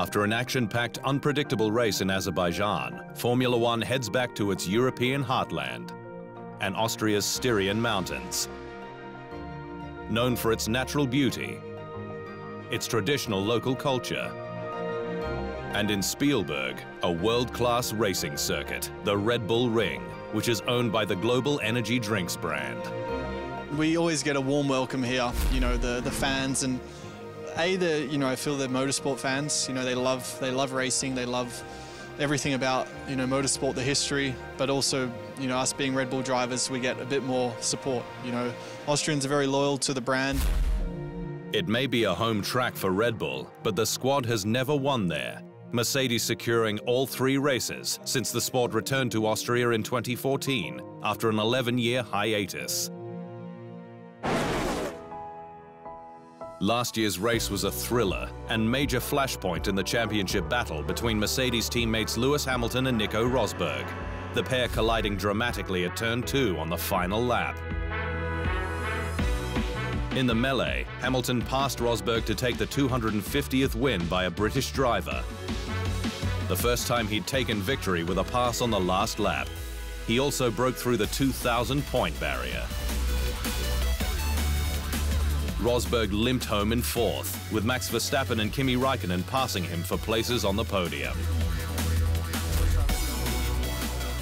After an action-packed, unpredictable race in Azerbaijan, Formula One heads back to its European heartland and Austria's Styrian mountains. Known for its natural beauty, its traditional local culture, and in Spielberg, a world-class racing circuit, the Red Bull Ring, which is owned by the global energy drinks brand. We always get a warm welcome here, the fans, and I feel they're motorsport fans. They love racing, they love everything about, motorsport, the history, but also, us being Red Bull drivers, we get a bit more support. Austrians are very loyal to the brand. It may be a home track for Red Bull, but the squad has never won there. Mercedes securing all 3 races since the sport returned to Austria in 2014 after an 11-year hiatus. Last year's race was a thriller and major flashpoint in the championship battle between Mercedes teammates Lewis Hamilton and Nico Rosberg, the pair colliding dramatically at turn 2 on the final lap. In the melee, Hamilton passed Rosberg to take the 250th win by a British driver. The first time he'd taken victory with a pass on the last lap. He also broke through the 2,000-point barrier. Rosberg limped home in 4th, with Max Verstappen and Kimi Räikkönen passing him for places on the podium.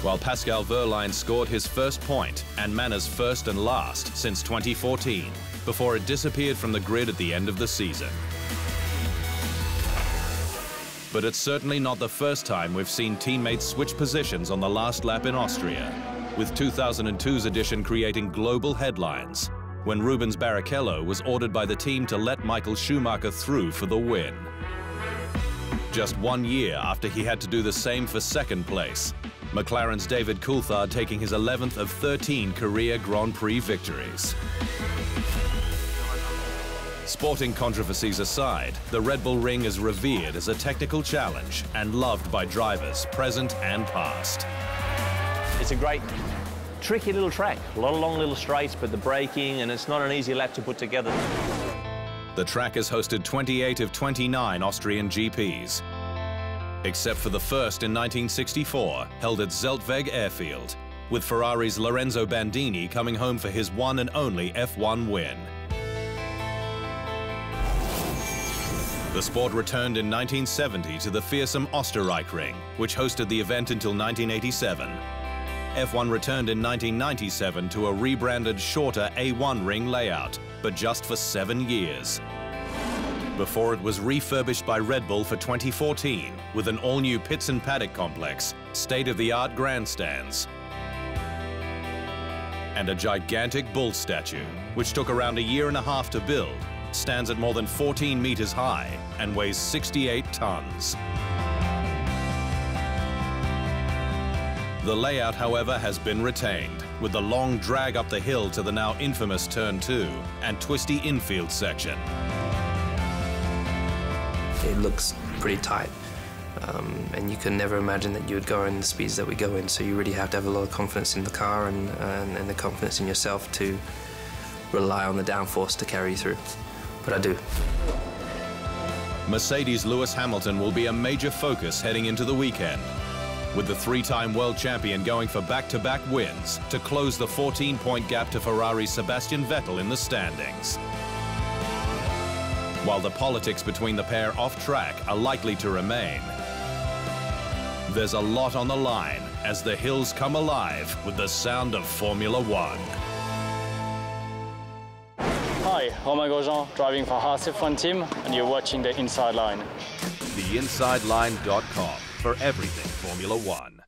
While Pascal Wehrlein scored his first point and Manner's first and last since 2014, before it disappeared from the grid at the end of the season. But it's certainly not the first time we've seen teammates switch positions on the last lap in Austria, with 2002's edition creating global headlines, when Rubens Barrichello was ordered by the team to let Michael Schumacher through for the win. Just 1 year after he had to do the same for second place, McLaren's David Coulthard taking his 11th of 13 career Grand Prix victories. Sporting controversies aside, the Red Bull Ring is revered as a technical challenge and loved by drivers present and past. It's a great, tricky little track. A lot of long little straights, but the braking, and it's not an easy lap to put together. The track has hosted 28 of 29 Austrian GPs, except for the first in 1964, held at Zeltweg Airfield, with Ferrari's Lorenzo Bandini coming home for his one and only F1 win. The sport returned in 1970 to the fearsome Österreich-Ring, which hosted the event until 1987. F1 returned in 1997 to a rebranded, shorter A1 ring layout, but just for 7 years. Before it was refurbished by Red Bull for 2014, with an all-new pits and paddock complex, state-of-the-art grandstands, and a gigantic bull statue, which took around a year and a half to build, stands at more than 14 meters high and weighs 68 tons. The layout, however, has been retained, with the long drag up the hill to the now infamous Turn 2 and twisty infield section. It looks pretty tight, and you can never imagine that you would go in the speeds that we go in, so you really have to have a lot of confidence in the car and the confidence in yourself to rely on the downforce to carry you through. But I do. Mercedes' Lewis Hamilton will be a major focus heading into the weekend, with the 3-time world champion going for back-to-back wins to close the 14-point gap to Ferrari's Sebastian Vettel in the standings. While the politics between the pair off-track are likely to remain, there's a lot on the line as the hills come alive with the sound of Formula One. Hi, Romain Grosjean, driving for Haas F1 team, and you're watching The Inside Line. TheInsideLine.com for everything Formula One.